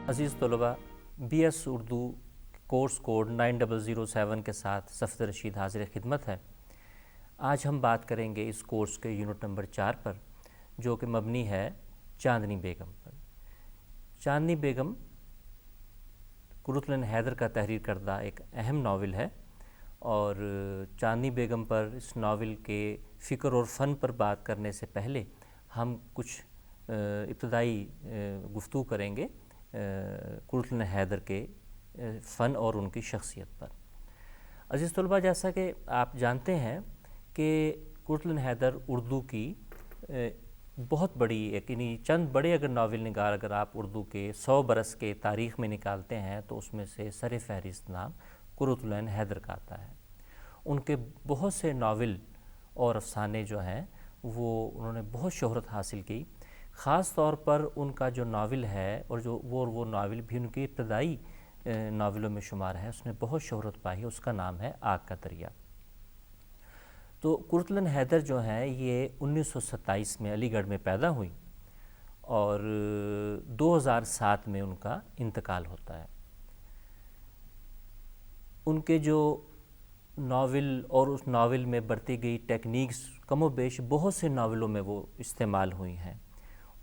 عزیز طلباء، B S Urdu course code 9007 کے ساتھ صفدر رشید حاضر خدمت ہے۔ آج ہم بات کریں گے اس کورس کے یونٹ نمبر 4 پر، جو کہ مبنی ہے چاندنی بیگم پر۔ چاندنی بیگم قرۃ حیدر کا تحریر کردہ ایک اہم ناول ہے، اور چاندنی بیگم پر اس ناول کے فکر اور فن پر بات کرنے سے پہلے ہم کچھ ابتدائی گفتگو کریں گے قرۃ حیدر کے فن اور ان کی شخصیت پر۔ عزیز طلباء، جیسا کہ آپ جانتے ہیں کہ قرۃ حیدر اردو کی بہت بڑی یعنی چند بڑے اگر ناول نگار اگر آپ اردو کے 100 برس کے تاریخ میں نکالتے ہیں تو اس میں سے سر فہرست نام قرۃ حیدر کا آتا ہے۔ ان کے بہت سے ناول اور افسانے جو ہیں وہ انہوں نے بہت شہرت حاصل کی۔ خاص طور پر ان کا جو ناول ہے اور جو وہ ناول بھی ان کی ابتدائی ناولوں میں شمار ہے، اس نے بہت شہرت پائی، اس کا نام ہے آگ کا دریا۔ تو قرۃ حیدر جو ہیں یہ 1927 میں علی گڑھ میں پیدا ہوئی اور 2007 میں ان کا انتقال ہوتا ہے۔ ان کے جو ناول اور اس ناول میں برتی گئی ٹیکنیکس کم و بیش بہت سے ناولوں میں وہ استعمال ہوئی ہیں۔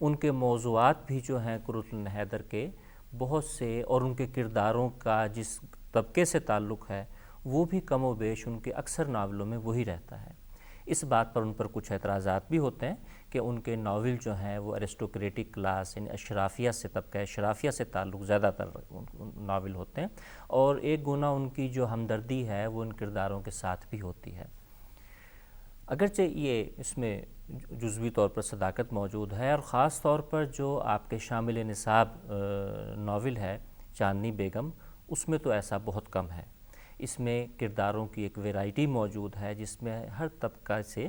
ان کے موضوعات بھی جو ہیں قرۃ حیدر کے بہت سے، اور ان کے کرداروں کا جس طبقے سے تعلق ہے وہ بھی کم و بیش ان کے اکثر ناولوں میں وہی رہتا ہے۔ اس بات پر ان پر کچھ اعتراضات بھی ہوتے ہیں کہ ان کے ناول جو ہیں وہ ایرسٹوکریٹک کلاس یعنی اشرافیہ سے، طبقہ اشرافیہ سے تعلق زیادہ تر ناول ہوتے ہیں، اور ایک گنا ان کی جو ہمدردی ہے وہ ان کرداروں کے ساتھ بھی ہوتی ہے۔ اگرچہ یہ اس میں جزوی طور پر صداقت موجود ہے، اور خاص طور پر جو آپ کے شامل نصاب ناول ہے چاندنی بیگم، اس میں تو ایسا بہت کم ہے۔ اس میں کرداروں کی ایک ویرائٹی موجود ہے جس میں ہر طبقہ سے،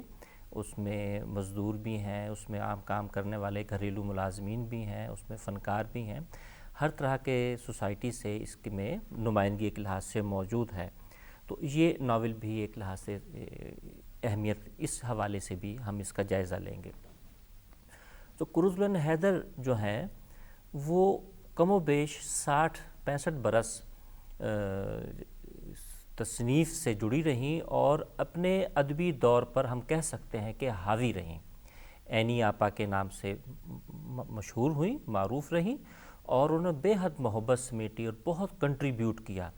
اس میں مزدور بھی ہیں، اس میں عام کام کرنے والے گھریلو ملازمین بھی ہیں، اس میں فنکار بھی ہیں، ہر طرح کے سوسائٹی سے اس میں نمائندگی ایک لحاظ سے موجود ہے۔ تو یہ ناول بھی ایک لحاظ سے اہمیت اس حوالے سے بھی ہم اس کا جائزہ لیں گے۔ تو قرۃ حیدر جو ہیں وہ کم و بیش 60-65 برس تصنیف سے جڑی رہیں، اور اپنے ادبی دور پر ہم کہہ سکتے ہیں کہ حاوی رہیں۔ عینی آپا کے نام سے مشہور ہوئیں، معروف رہیں، اور انہوں نے بے حد محبت سمیٹی اور بہت کنٹریبیوٹ کیا۔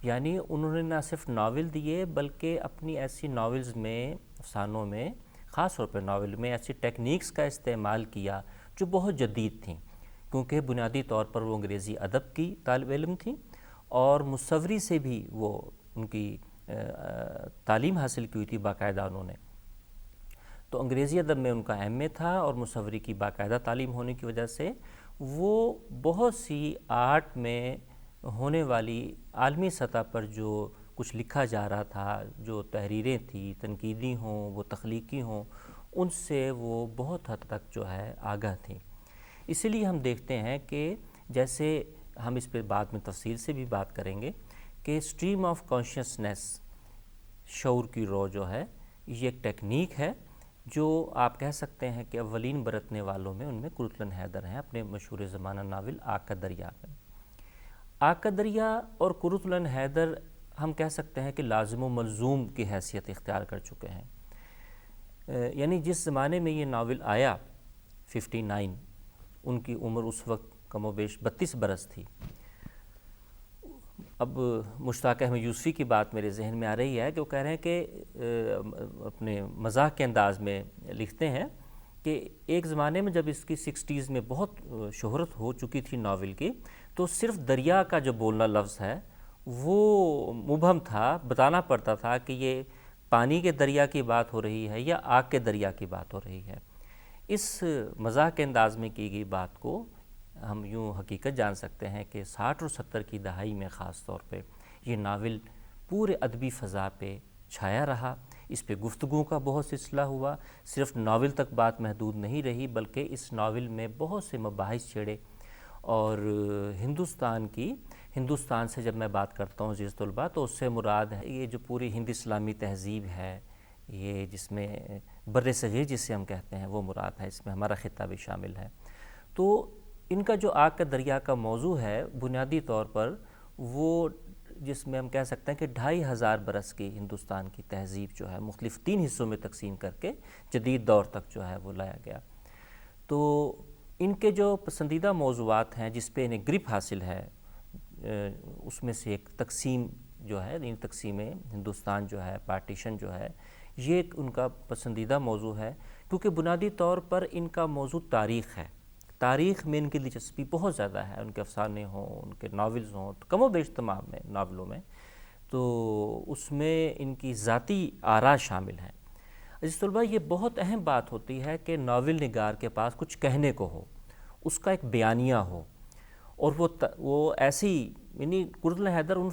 یعنی انہوں نے نہ صرف ناول دیے بلکہ اپنی ایسی ناولز میں، افسانوں میں، خاص طور پر ناول میں ایسی ٹیکنیکس کا استعمال کیا جو بہت جدید تھیں، کیونکہ بنیادی طور پر وہ انگریزی ادب کی طالب علم تھیں، اور مصوری سے بھی وہ ان کی تعلیم حاصل کی ہوئی تھی باقاعدہ انہوں نے۔ تو انگریزی ادب میں ان کا ایم اے تھا، اور مصوری کی باقاعدہ تعلیم ہونے کی وجہ سے وہ بہت سی آرٹ میں ہونے والی عالمی سطح پر جو کچھ لکھا جا رہا تھا، جو تحریریں تھیں، تنقیدی ہوں، وہ تخلیقی ہوں، ان سے وہ بہت حد تک جو ہے آگاہ تھیں۔ اسی لیے ہم دیکھتے ہیں کہ جیسے ہم اس پہ بعد میں تفصیل سے بھی بات کریں گے کہ اسٹریم آف کانشیسنیس، شعور کی رو جو ہے، یہ ایک ٹیکنیک ہے جو آپ کہہ سکتے ہیں کہ اولین برتنے والوں میں ان میں قرۃ حیدر ہیں اپنے مشہور زمانہ ناول آگ کا دریا میں۔ آگ کا دریا اور قرۃ حیدر ہم کہہ سکتے ہیں کہ لازم و ملزوم کی حیثیت اختیار کر چکے ہیں۔ یعنی جس زمانے میں یہ ناول آیا 59، ان کی عمر اس وقت کم و بیش 32 برس تھی۔ اب مشتاق احمد یوسفی کی بات میرے ذہن میں آ رہی ہے کہ وہ کہہ رہے ہیں کہ اپنے مزاح کے انداز میں لکھتے ہیں کہ ایک زمانے میں جب اس کی 60s میں بہت شہرت ہو چکی تھی ناول کی، تو صرف دریا کا جو بولنا لفظ ہے وہ مبہم تھا، بتانا پڑتا تھا کہ یہ پانی کے دریا کی بات ہو رہی ہے یا آگ کے دریا کی بات ہو رہی ہے۔ اس مزاح کے انداز میں کی گئی بات کو ہم یوں حقیقت جان سکتے ہیں کہ 60 اور 70 کی دہائی میں خاص طور پہ یہ ناول پورے ادبی فضا پہ چھایا رہا، اس پہ گفتگو کا بہت سلسلہ ہوا، صرف ناول تک بات محدود نہیں رہی بلکہ اس ناول میں بہت سے مباحث چھڑے، اور ہندوستان سے جب میں بات کرتا ہوں عزیز طلباء تو اس سے مراد ہے یہ جو پوری ہند اسلامی تہذیب ہے، یہ جس میں بر صغیر جسے ہم کہتے ہیں وہ مراد ہے، اس میں ہمارا خطہ بھی شامل ہے۔ تو ان کا جو آگ کا دریا کا موضوع ہے بنیادی طور پر وہ جس میں ہم کہہ سکتے ہیں کہ 2500 برس کی ہندوستان کی تہذیب جو ہے مختلف 3 حصوں میں تقسیم کر کے جدید دور تک جو ہے وہ لایا گیا. تو ان کے جو پسندیدہ موضوعات ہیں جس پہ انہیں گرپ حاصل ہے اس میں سے ایک تقسیم جو ہے، ان تقسیمیں ہندوستان جو ہے، پارٹیشن جو ہے، یہ ایک ان کا پسندیدہ موضوع ہے کیونکہ بنیادی طور پر ان کا موضوع تاریخ ہے. تاریخ میں ان کی دلچسپی بہت زیادہ ہے، ان کے افسانے ہوں، ان کے ناولز ہوں، کم و بیش تمام میں ناولوں میں، تو اس میں ان کی ذاتی آراء شامل ہیں. عزیز طلباء، یہ بہت اہم بات ہوتی ہے کہ ناول نگار کے پاس کچھ کہنے کو ہو، اس کا ایک بیانیہ ہو، اور وہ ایسی، یعنی قرۃ حیدر ان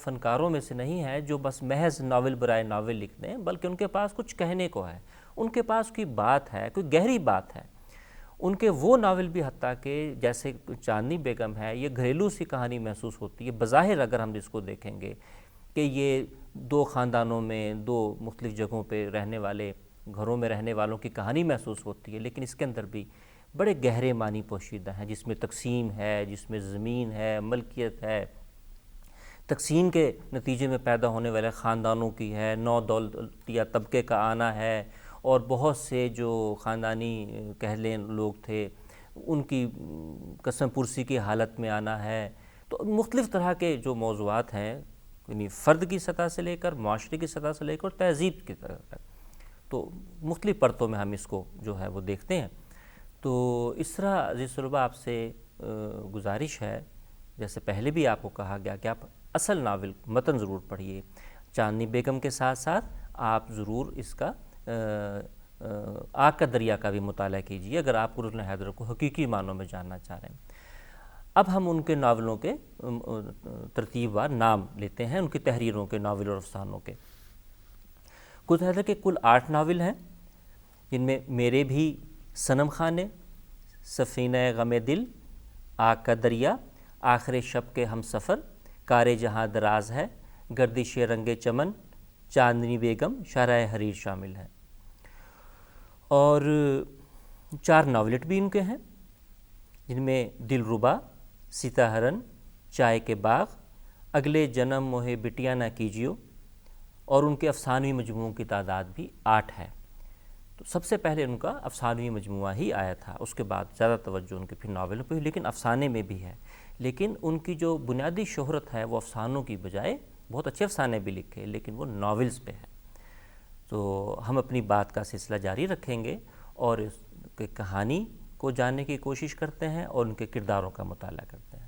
فنکاروں میں سے نہیں ہے جو بس محض ناول برائے ناول لکھتے ہیں، بلکہ ان کے پاس کچھ کہنے کو ہے، ان کے پاس کوئی بات ہے، کوئی گہری بات ہے. ان کے وہ ناول بھی حتیٰ کہ جیسے چاندنی بیگم ہے، یہ گھریلو سی کہانی محسوس ہوتی ہے بظاہر اگر ہم اس کو دیکھیں گے کہ یہ 2 خاندانوں میں 2 مختلف جگہوں پہ رہنے والے گھروں میں رہنے والوں کی کہانی محسوس ہوتی ہے، لیکن اس کے اندر بھی بڑے گہرے معنی پوشیدہ ہیں، جس میں تقسیم ہے، جس میں زمین ہے، ملکیت ہے، تقسیم کے نتیجے میں پیدا ہونے والے خاندانوں کی ہے، نو دولتیہ طبقے کا آنا ہے، اور بہت سے جو خاندانی کہہ لیں لوگ تھے ان کی قسم پرسی کی حالت میں آنا ہے. تو مختلف طرح کے جو موضوعات ہیں، یعنی فرد کی سطح سے لے کر معاشرے کی سطح سے لے کر تہذیب کی طرح تک، تو مختلف پرتوں میں ہم اس کو جو ہے وہ دیکھتے ہیں. تو اس طرح عزیز طلباء آپ سے گزارش ہے، جیسے پہلے بھی آپ کو کہا گیا کہ آپ اصل ناول متن ضرور پڑھیے، چاندنی بیگم کے ساتھ ساتھ آپ ضرور اس کا آگ کا دریا کا بھی مطالعہ کیجیے اگر آپ قرۃ حیدر کو حقیقی معنوں میں جاننا چاہ رہے ہیں. اب ہم ان کے ناولوں کے ترتیب وار نام لیتے ہیں، ان کی تحریروں کے، ناول اور افسانوں کے. قرۃ حیدر کے کل 8 ناول ہیں، جن میں میرے بھی صنم خانے، سفینہ غم دل، آگ کا دریا، آخر شب کے ہم سفر، کار جہاں دراز ہے، گردش رنگ چمن، چاندنی بیگم، شاہراہ حریر شامل ہیں. اور 4 ناولٹ بھی ان کے ہیں، جن میں دلربا، سیتاہرن، چائے کے باغ، اگلے جنم موہے بٹیا نہ کیجیو، اور ان کے افسانوی مجموعوں کی تعداد بھی 8 ہے. تو سب سے پہلے ان کا افسانوی مجموعہ ہی آیا تھا، اس کے بعد زیادہ توجہ ان کے پھر ناولوں پہ، لیکن افسانے میں بھی ہے. لیکن ان کی جو بنیادی شہرت ہے وہ افسانوں کی بجائے، بہت اچھے افسانے بھی لکھے لیکن وہ ناولز پہ ہے. تو ہم اپنی بات کا سلسلہ جاری رکھیں گے اور اس کی کہانی کو جاننے کی کوشش کرتے ہیں اور ان کے کرداروں کا مطالعہ کرتے ہیں.